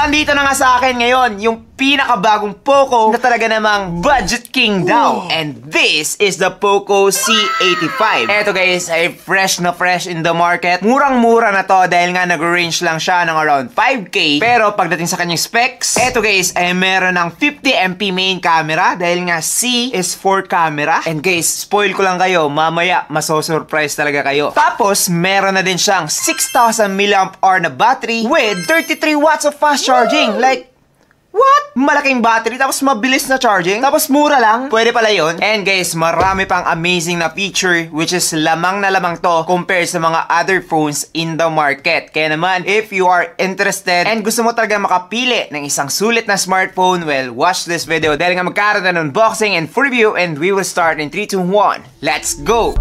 andito na nga sa akin ngayon yung pinakabagong Poco na talaga namang budget king daw. And this is the Poco C85. Eto guys ay fresh na fresh in the market. Murang-mura na to dahil nga nag-range lang siya ng around 5K. Pero pagdating sa kanyang specs, eto guys ay meron ng 50MP main camera dahil nga C is for camera. And guys, spoil ko lang kayo, mamaya maso-surprise talaga kayo. Tapos meron na din siyang 6,000 mAh na battery with 33 watts of fast charging. Like, what? Malaking battery tapos mabilis na charging? Tapos mura lang? Pwede pala yun. And guys, marami pang amazing na feature which is lamang na lamang to compared sa mga other phones in the market. Kaya naman, if you are interested and gusto mo talaga makapili ng isang sulit na smartphone, well, watch this video dahil nga magkaroon na ng unboxing and full review and we will start in 3, 2, 1. Let's go!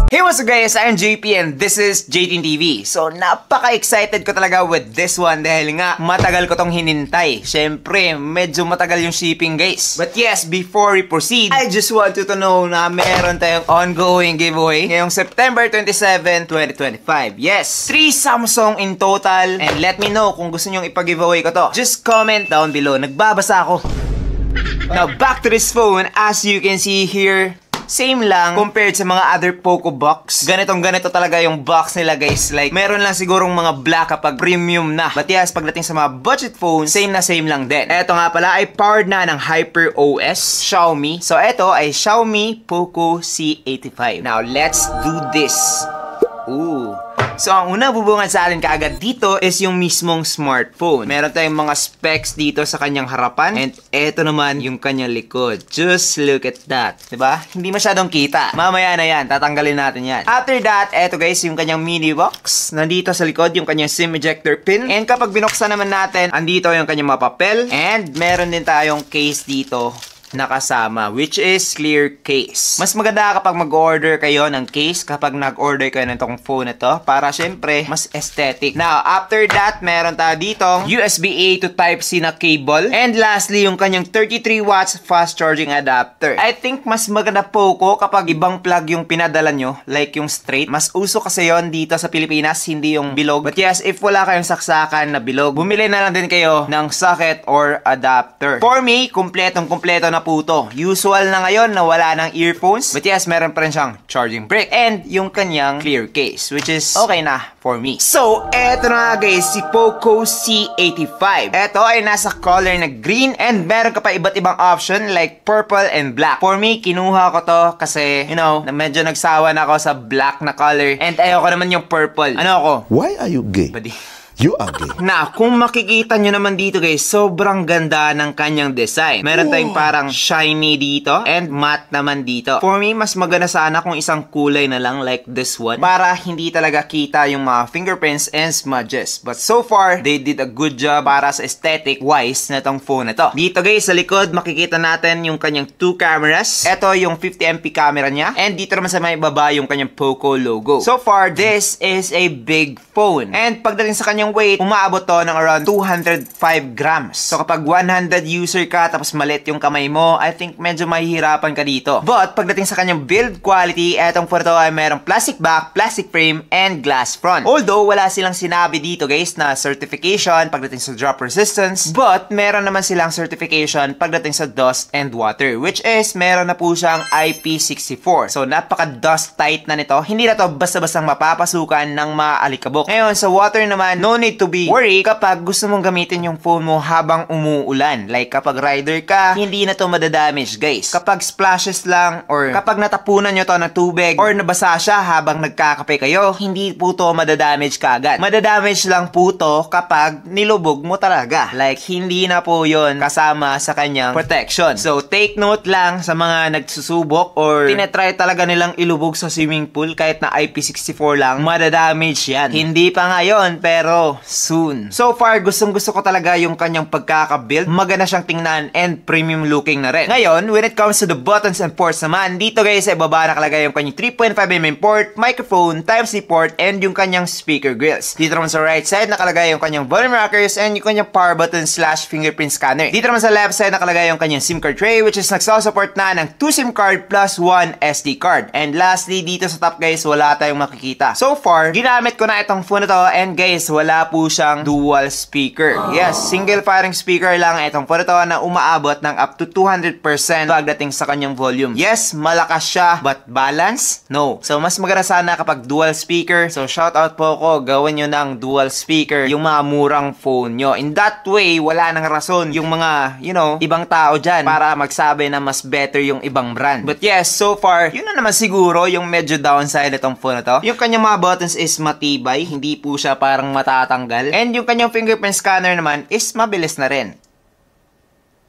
Hey, what's up guys? I'm JP and this is JT TV. So, napaka-excited ko talaga with this one dahil nga matagal ko tong hinintay. Syempre, medyo matagal yung shipping guys. But yes, before we proceed, I just want you to know na meron tayong ongoing giveaway ngayong September 27, 2025. Yes, 3 Samsung in total. And let me know kung gusto nyong ipag-giveaway ko to. Just comment down below. Nagbabasa ako. Now, back to this phone. As you can see here, same lang compared sa mga other Poco box. Ganito talaga yung box nila guys. Like, meron lang sigurong mga black kapag premium na. But yes, pagdating sa mga budget phones, same na same lang din. Eto nga pala ay powered na ng HyperOS Xiaomi. So, eto ay Xiaomi Poco C85. Now, let's do this. Ooh. So, ang unang bubungad sa atin kaagad dito is yung mismong smartphone. Meron tayong mga specs dito sa kanyang harapan. And eto naman yung kanyang likod. Just look at that. Diba? Hindi masyadong kita. Mamaya na yan. Tatanggalin natin yan. After that, eto guys, yung kanyang mini box. Nandito sa likod yung kanyang SIM ejector pin. And kapag binuksan naman natin, andito yung kanyang mga papel. And meron din tayong case dito nakasama, which is clear case. Mas maganda kapag mag-order kayo ng case kapag nag-order kayo ng itong phone na to para syempre mas aesthetic. Now, after that, meron tayo ditong USB-A to Type-C na cable. And lastly, yung kanyang 33 watts fast charging adapter. I think mas maganda Poco kapag ibang plug yung pinadala nyo, like yung straight. Mas uso kasi yon dito sa Pilipinas, hindi yung bilog. But yes, if wala kayong saksakan na bilog, bumili na lang din kayo ng socket or adapter. For me, kumpleto na po to. Usual na ngayon na wala ng earphones. But yes, meron pa rin siyang charging brick. And yung kanyang clear case, which is okay na for me. So, eto na guys, si Poco C85. Eto ay nasa color na green and meron ka pa iba't ibang option like purple and black. For me, kinuha ko to kasi, you know, na medyo nagsawa na ako sa black na color. And ayoko naman yung purple. Ano ako? Why are you gay? Badi. You are gay. Na, kung makikita nyo naman dito guys, sobrang ganda ng kanyang design. Meron tayong parang shiny dito and matte naman dito. For me, mas maganda sana kung isang kulay na lang like this one para hindi talaga kita yung mga fingerprints and smudges. But so far, they did a good job para sa aesthetic wise na tong phone na to. Dito guys, sa likod, makikita natin yung kanyang 2 cameras. Ito yung 50MP camera niya. And dito naman sa may baba yung kanyang Poco logo. So far, this is a big phone. And pagdating sa kanyang weight, umaabot to ng around 205 grams. So kapag 100 user ka tapos malit yung kamay mo, I think medyo mahihirapan ka dito. But pagdating sa kanyang build quality, etong photo ay merong plastic back, plastic frame, and glass front. Although wala silang sinabi dito guys na certification pagdating sa drop resistance, but meron naman silang certification pagdating sa dust and water, which is meron na po siyang IP64. So napaka dust tight na nito. Hindi na to basta-bastang mapapasukan ng mga alikabok. Ngayon sa water naman, no need to be worried kapag gusto mong gamitin yung phone mo habang umuulan. Like kapag rider ka, hindi na to madadamage guys. Kapag splashes lang or kapag natapunan nyo to ng tubig or nabasa siya habang nagkakape kayo, hindi po to madadamage kagad. Madadamage lang po to kapag nilubog mo talaga. Like hindi na po yon kasama sa kanyang protection. So take note lang sa mga nagsusubok or tinetry talaga nilang ilubog sa swimming pool kahit na IP64 lang, madadamage yan. Hindi pa ngayon pero to soon. So far, gustong gusto ko talaga yung kanyang pagkaka-build. Maganda siyang tingnan and premium looking na rin. Ngayon, when it comes to the buttons and ports naman, dito guys ay baba nakalagay yung kanyang 3.5mm port, microphone, Type-C port, and yung kanyang speaker grills. Dito naman sa right side nakalagay yung kanyang volume rockers and yung kanyang power button / fingerprint scanner. Dito naman sa left side nakalagay yung kanyang SIM card tray, which is nagsusupport na ng 2 SIM card plus 1 SD card. And lastly, dito sa top guys, wala tayong makikita. So far, ginamit ko na itong phone na to, and guys, wala po siyang dual speaker. Yes, single firing speaker lang itong phone na to na umaabot ng up to 200% pagdating sa kanyang volume. Yes, malakas siya, but balance? No. So, mas maganda sana kapag dual speaker. So, shoutout po ko, gawin nyo ng dual speaker yung mga murang phone nyo. In that way, wala nang rason yung mga, ibang tao dyan para magsabi na mas better yung ibang brand. But yes, so far, yun na naman siguro yung medyo downside itong phone na to. Yung kanyang mga buttons is matibay, hindi po siya parang matatanggal. And yung kanyang fingerprint scanner naman is mabilis na rin.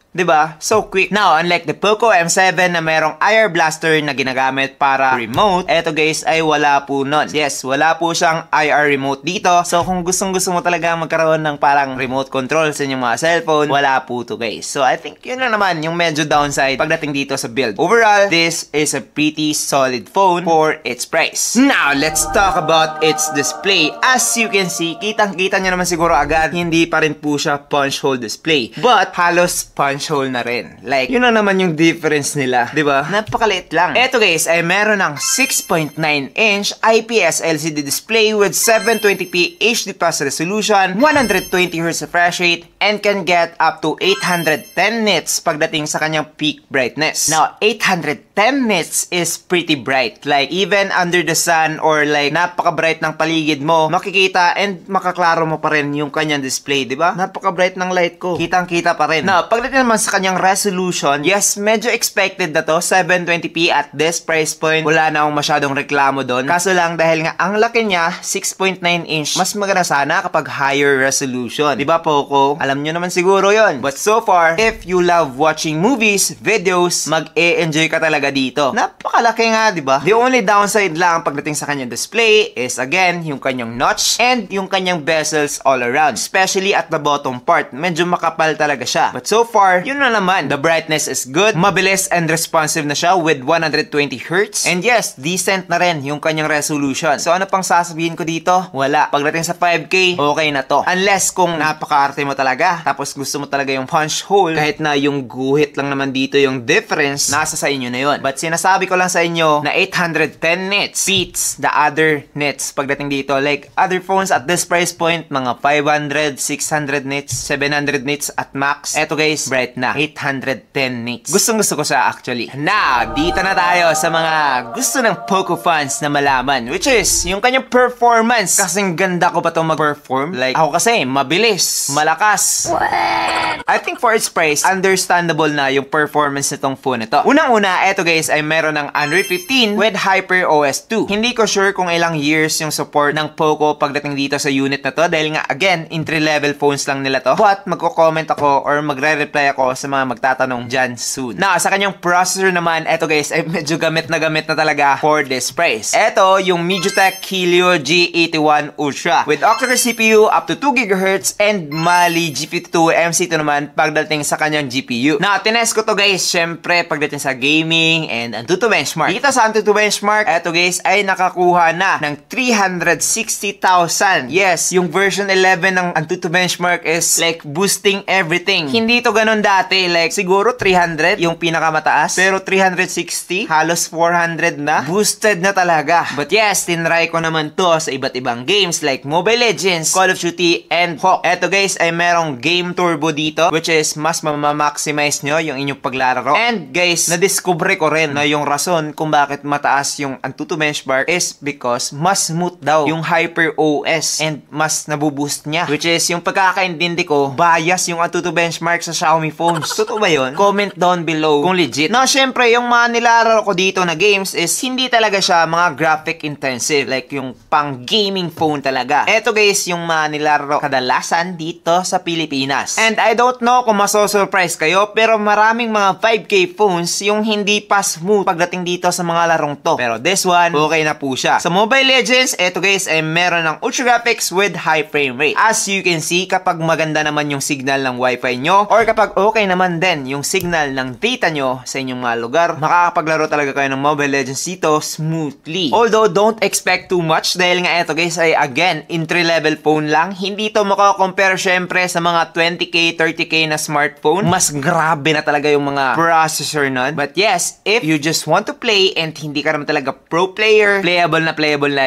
Diba? So quick. Now, unlike the Poco M7 na merong IR blaster na ginagamit para remote, eto guys ay wala po nun. Yes, wala po siyang IR remote dito. So kung gustong gusto mo talaga magkaroon ng parang remote control sa inyong mga cellphone, wala po to guys. So I think yun lang naman yung medyo downside pagdating dito sa build. Overall, this is a pretty solid phone for its price. Now, let's talk about its display. As you can see, kitang-kita nyo naman siguro agad, hindi pa rin po siya punch hole display. But halos punch hole na rin. Like, yun na naman yung difference nila. Diba? Napakaliit lang. Eto guys, ay meron ng 6.9-inch IPS LCD display with 720p HD plus resolution, 120Hz refresh rate, and can get up to 810 nits pagdating sa kanyang peak brightness. Now, 810 nits is pretty bright. Like, even under the sun or like, napaka-bright ng paligid mo, makikita and makaklaro mo pa rin yung kanyang display. Diba? Napaka-bright ng light ko. Kitang-kita pa rin. Now, pagdating naman sa kanyang resolution, yes, medyo expected na to, 720p at this price point. Wala na akong masyadong reklamo doon. Kaso lang, dahil nga ang laki niya, 6.9-inch, mas maganda sana kapag higher resolution. Diba, Poco? Alam nyo naman siguro yon. But so far, if you love watching movies, videos, mag-e-enjoy ka talaga dito. Napakalaki nga, diba? The only downside lang pagdating sa kanyang display is, again, yung kanyang notch and yung kanyang bezels all around. Especially at the bottom part. Medyo makapal talaga siya. But so far, yun na naman. The brightness is good. Mabilis and responsive na siya with 120Hz. And yes, decent na rin yung kanyang resolution. So ano pang sasabihin ko dito? Wala. Pagdating sa 5K, okay na to. Unless kung napaka-arte mo talaga, tapos gusto mo talaga yung punch hole, kahit na yung guhit lang naman dito yung difference, nasa sa inyo na yun. But sinasabi ko lang sa inyo na 810 nits beats the other nits pagdating dito. Like other phones at this price point, mga 500, 600 nits, 700 nits at max. Eto guys, bright na. 810 nits. Gustong-gusto ko siya actually. Now, dito na tayo sa mga gusto ng Poco fans na malaman, which is yung kanyang performance. Kasing ganda ko pa itong mag-perform. Like, ako kasi, mabilis, malakas. What? I think for its price, understandable na yung performance nitong phone ito. Unang-una, eto guys, ay meron ng Android 15 with HyperOS 2. Hindi ko sure kung ilang years yung support ng Poco pagdating dito sa unit na to, dahil nga, again, entry-level phones lang nila to. But, magko-comment ako or magre-reply ako sa mga magtatanong dyan soon. Now, sa kanyang processor naman, eto guys, ay medyo gamit na talaga for this price. Eto, yung MediaTek Helio G81 Ultra with octa-core CPU up to 2GHz and Mali G52 MC2 naman pagdating sa kanyang GPU. Now, tinest ko to guys, syempre pagdating sa gaming and Antutu benchmark. Dito sa Antutu benchmark, eto guys, ay nakakuha na ng 360,000. Yes, yung version 11 ng Antutu benchmark is like boosting everything. Hindi to ganun dati. Like, siguro 300 yung pinakamataas. Pero 360, halos 400 na. Boosted na talaga. But yes, tinry ko naman to sa iba't ibang games like Mobile Legends, Call of Duty, and Hawk. Eto guys, ay merong game turbo dito, which is mas mamamaximize nyo yung inyong paglalaro. And guys, nadiscover ko rin na yung rason kung bakit mataas yung Antutu benchmark is because mas smooth daw yung HyperOS and mas nabuboost niya. Which is, yung pagkakaintindi ko, bias yung Antutu benchmark sa Xiaomi phones. Totoo ba yun? Comment down below kung legit. Now, syempre, yung mga nilalaro ko dito na games is hindi talaga siya mga graphic intensive. Like yung pang gaming phone talaga. Eto guys, yung mga nilalaro kadalasan dito sa Pilipinas. And I don't know kung maso-surprise kayo, pero maraming mga 5K phones yung hindi pa smooth pagdating dito sa mga larong to. Pero this one, okay na po siya. Sa Mobile Legends, eto guys, ay meron ng ultra graphics with high frame rate. As you can see, kapag maganda naman yung signal ng wifi nyo, or kapag okay naman din yung signal ng data nyo sa inyong mga lugar, makakapaglaro talaga kayo ng Mobile Legends dito smoothly. Although, don't expect too much dahil nga eto guys ay again, entry-level phone lang. Hindi to makakompare syempre sa mga 20K, 30K na smartphone. Mas grabe na talaga yung mga processor nun. But yes, if you just want to play and hindi ka naman talaga pro player, playable na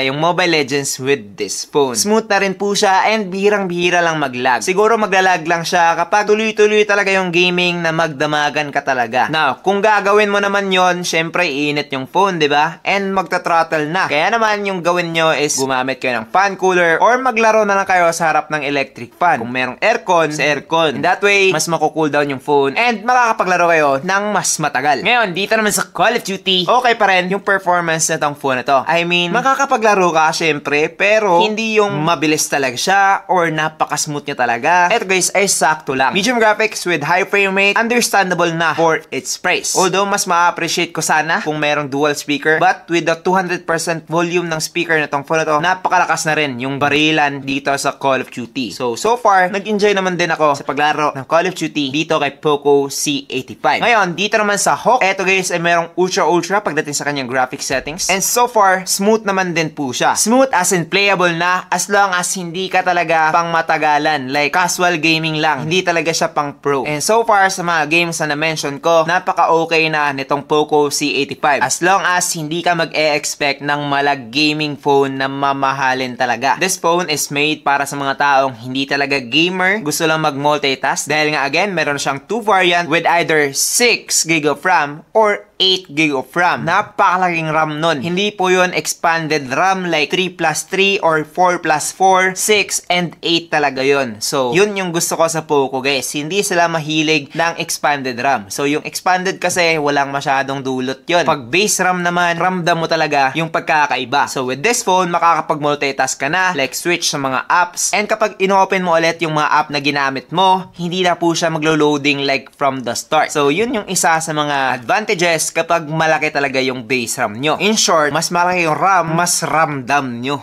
yung Mobile Legends with this phone. Smooth na rin po siya and bihirang-bihira lang mag-lag. Siguro maglalag lang siya kapag tuloy-tuloy talaga yung gaming na magdamagan ka talaga. Now, kung gagawin mo naman yon, syempre iinit yung phone, 'di ba? And magta-throttle na. Kaya naman yung gawin nyo is gumamit kayo ng fan cooler or maglaro na lang kayo sa harap ng electric fan. Kung merong aircon, sa aircon. In that way, mas mako-cool down yung phone and makakapaglaro kayo ng mas matagal. Ngayon, dito naman sa Call of Duty, okay pa rin yung performance na tong phone na to. I mean, makakapaglaro ka syempre, pero hindi yung mabilis talaga siya or napaka-smooth niya talaga. Eto guys ay sakto lang. Medium graphics with high frame rate, understandable na for its price. Although mas ma-appreciate ko sana kung merong dual speaker, but with the 200% volume ng speaker na tong phone na to, napakalakas na rin yung barilan dito sa Call of Duty. So far, nag-enjoy naman din ako sa paglaro ng Call of Duty dito kay Poco C85. Ngayon, dito naman sa Hawk, eto guys ay merong ultra pagdating sa kanyang graphic settings. And so far, smooth naman din po siya. Smooth as in playable na as long as hindi ka talaga pang matagalan. Like casual gaming lang. Hindi talaga siya pang pro. And so far, sa mga games na na-mention ko, napaka-okay na nitong Poco C85. As long as hindi ka mag-e-expect ng malag gaming phone na mamahalin talaga. This phone is made para sa mga taong hindi talaga gamer, gusto lang mag-multitask. Dahil nga again, meron siyang 2 variant with either 6GB of RAM or 8GB of RAM. Napakalaking RAM nun. Hindi po yun expanded RAM like 3+3 or 4+4, 6 and 8 talaga yun. So, yun yung gusto ko sa Poco guys. Hindi sila mahilig ng expanded RAM. So, yung expanded kasi walang masyadong dulot yun. Pag base RAM naman, ramdam mo talaga yung pagkakaiba. So, with this phone, makakapag-multitask ka na, like switch sa mga apps. And kapag ino-open mo ulit yung mga app na ginamit mo, hindi na po siya maglo-loading like from the start. So, yun yung isa sa mga advantages kapag malaki talaga yung base RAM nyo. In short, mas malaki yung RAM, mas ramdam nyo.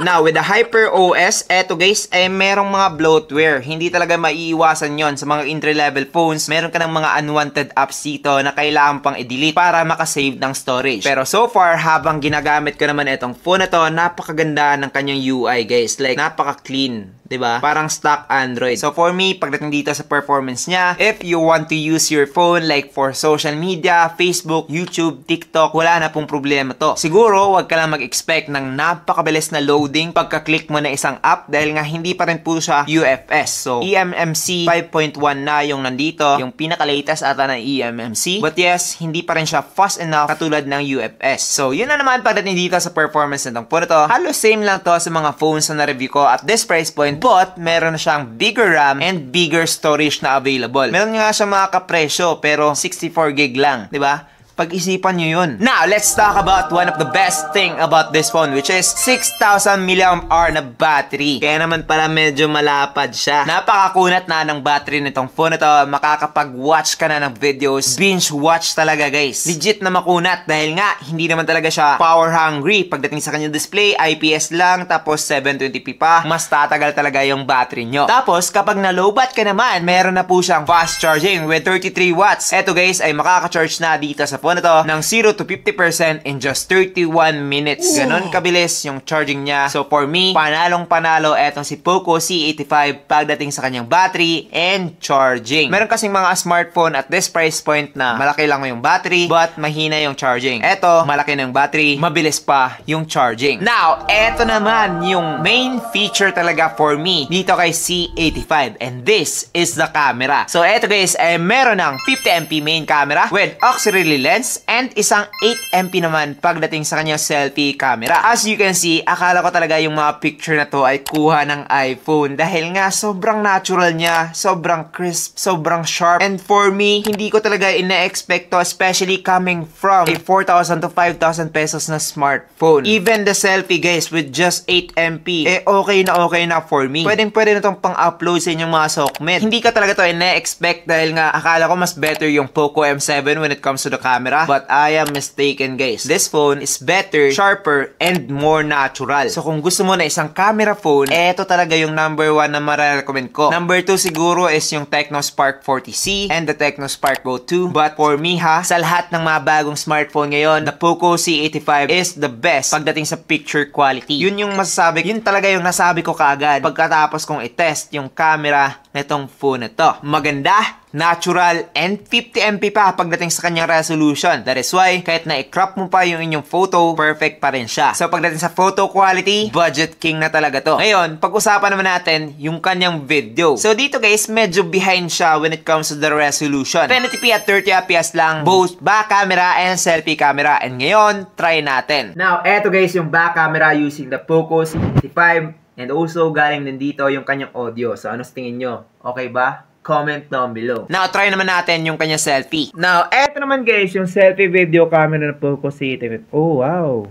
Now, with the Hyper OS, eto guys, ay merong mga bloatware. Hindi talaga maiiwasan yon sa mga entry-level phones. Meron ka ng mga unwanted apps dito na kailangan pang i-delete para makasave ng storage. Pero so far, habang ginagamit ko naman itong phone na to, napakaganda ng kanyang UI guys. Like, napaka-clean. 'Di ba? Parang stock Android. So for me, pagdating dito sa performance niya, if you want to use your phone like for social media, Facebook, YouTube, TikTok, wala na pong problema to. Siguro, wag ka lang mag-expect ng napakabilis na loading pagka-click mo na isang app dahil nga hindi pa rin po siya UFS. So eMMC 5.1 na yung nandito, yung pinaka-latest ata ng eMMC. But yes, hindi pa rin siya fast enough katulad ng UFS. So yun na naman pagdating dito sa performance nitong phone to. Halos same lang to sa mga phones na na-review ko at this price point. But, meron na siyang bigger RAM and bigger storage na available. Meron nga siyang mga kapresyo, pero 64GB lang, di ba? Pag-isipan nyo yun. Now, let's talk about one of the best thing about this phone, which is 6,000 mAh na battery. Kaya naman pala medyo malapad siya. Napakakunat na ng battery nitong phone na to. Makakapag-watch ka na ng videos. Binge watch talaga guys. Legit na makunat dahil nga, hindi naman talaga siya power hungry. Pagdating sa kanyang display, IPS lang, tapos 720p pa. Mas tatagal talaga yung battery nyo. Tapos, kapag na-lowbat ka naman, meron na po siyang fast charging with 33 watts. Eto guys, ay makaka-charge na dito sa phone na to ng 0 to 50% in just 31 minutes. Ganon kabilis yung charging niya. So for me, panalong panalo etong si Poco C85 pagdating sa kanyang battery and charging. Meron kasing mga smartphone at this price point na malaki lang yung battery but mahina yung charging. Eto, malaki na yung battery, mabilis pa yung charging. Now, eto naman yung main feature talaga for me dito kay C85 and this is the camera. So eto guys, meron ng 50MP main camera with auxiliary lens lens, and isang 8MP naman pagdating sa kanyang selfie camera. As you can see, akala ko talaga yung mga picture na to ay kuha ng iPhone dahil nga sobrang natural niya, sobrang crisp, sobrang sharp. And for me, hindi ko talaga ina-expect to, especially coming from a 4,000 to 5,000 pesos na smartphone. Even the selfie guys with just 8MP, okay na for me. Pwede na itong pang-upload sa inyong mga sokmed. Hindi ka talaga to ina-expect dahil nga akala ko mas better yung Poco M7 when it comes to the camera. But I am mistaken guys. This phone is better, sharper, and more natural. So kung gusto mo na isang camera phone, eto talaga yung number 1 na mararecommend ko. Number 2 siguro is yung Tecno Spark 40C and the Tecno Spark Go 2. But for me ha, sa lahat ng mga bagong smartphone ngayon, the Poco C85 is the best pagdating sa picture quality. Yun yung masasabi, yun talaga yung nasabi ko kaagad pagkatapos kong i-test yung camera netong phone na to. Maganda, natural, and 50MP pa pagdating sa kanyang resolution. That is why, kahit na i-crop mo pa yung inyong photo, perfect pa rin siya. So pagdating sa photo quality, budget king na talaga to. Ngayon, pag-usapan naman natin yung kanyang video. So dito guys, medyo behind siya when it comes to the resolution. 1080p at 30fps lang, both back camera and selfie camera. And ngayon, try natin. Now, eto guys yung back camera using the Poco C85. And also, galing din dito yung kanyang audio. So ano sa tingin nyo? Okay ba? Comment down below. Now, try naman natin yung kanya selfie. Now, eto naman guys, yung selfie video camera ng Poco C85. Oh, wow.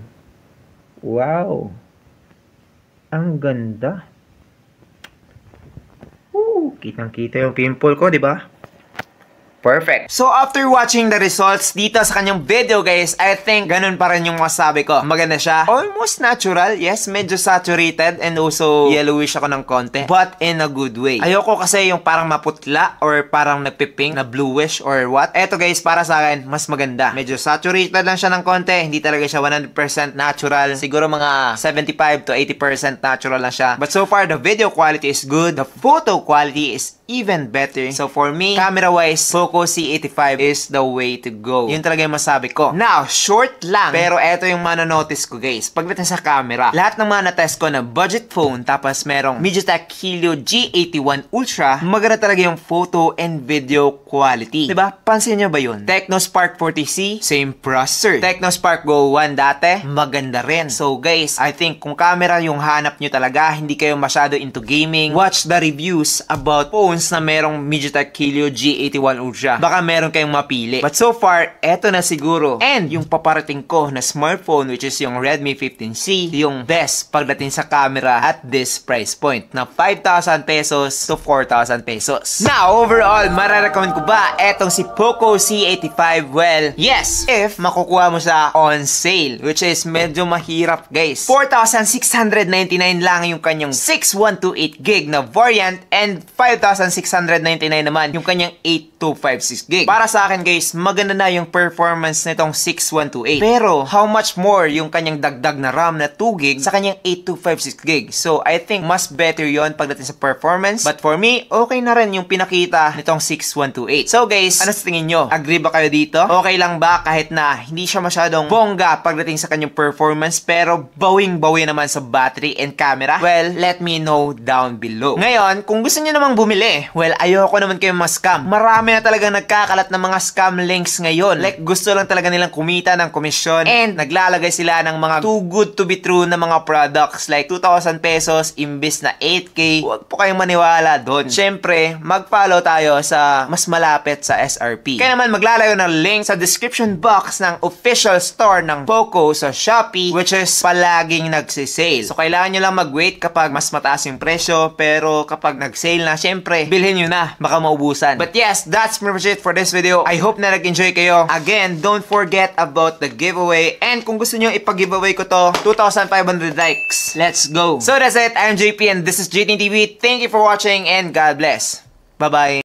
Wow. Ang ganda. Kitang-kita yung pimple ko, di ba? Perfect. So, after watching the results dito sa kanyang video, guys, I think ganun pa rin yung masabi ko. Maganda siya. Almost natural. Yes, medyo saturated and also yellowish ako ng konti. But in a good way. Ayoko kasi yung parang maputla or parang nagpipink na bluish or what. Eto, guys, para sa akin, mas maganda. Medyo saturated lang siya ng konti. Hindi talaga siya 100% natural. Siguro mga 75 to 80% natural lang siya. But so far, the video quality is good. The photo quality is even better. So for me, camera-wise, Poco C85 is the way to go. Yun talaga yung masabi ko. Now, short lang. Pero eto yung manonotice ko guys. Pagdating sa camera, lahat ng mga na-test ko na budget phone, tapos merong MediaTek Helio G81 Ultra, maganda talaga yung photo and video quality. Diba? Pansin nyo ba yun? Tecno Spark 40C, same processor. Tecno Spark Go 1 dati, maganda rin. So guys, I think kung camera yung hanap nyo talaga, hindi kayo masyado into gaming, watch the reviews about phones na merong MediaTek Helio G81 Ultra. Baka meron kayong mapili. But so far, eto na siguro. And yung paparating ko na smartphone, which is yung Redmi 15C, yung best pagdating sa camera at this price point na 5,000 pesos to 4,000 pesos. Now, overall, mararecommend ko ba etong si Poco C85? Well, yes, if makukuha mo siya on sale, which is medyo mahirap guys. 4,699 lang yung kanyang 6128GB na variant and 5,699 naman yung kanyang 8256GB. Para sa akin guys, maganda na yung performance nitong 6128. Pero, how much more yung kanyang dagdag na RAM na 2GB sa kanyang 8256GB? So, I think mas better yon pagdating sa performance. But for me, okay na rin yung pinakita nitong 6128. So guys, ano sa tingin nyo? Agree ba kayo dito? Okay lang ba kahit na hindi siya masyadong bongga pagdating sa kanyang performance pero bawing-bawi naman sa battery and camera? Well, let me know down below. Ngayon, kung gusto nyo namang bumili, well, ayoko naman kayo ma-scam. Marami na talagang nagkakalat ng mga scam links ngayon. Like, gusto lang talaga nilang kumita ng komisyon and naglalagay sila ng mga too good to be true na mga products like 2,000 pesos imbis na 8K. Huwag po kayong maniwala doon. Siyempre, mag-follow tayo sa mas malapit sa SRP. Kaya naman maglalayo ng link sa description box ng official store ng Poco sa Shopee, which is palaging nagsisale. So, kailangan nyo lang mag-wait kapag mas mataas yung presyo, pero kapag nag-sale na, syempre, bilhin nyo na, baka maubusan. But yes, that's pretty much it for this video. I hope na nag-enjoy kayo. Again, don't forget about the giveaway. And kung gusto nyo ipag-giveaway ko to, 2,500 likes. Let's go! So that's it. I'm JP and this is JT TV. Thank you for watching and God bless. Bye-bye.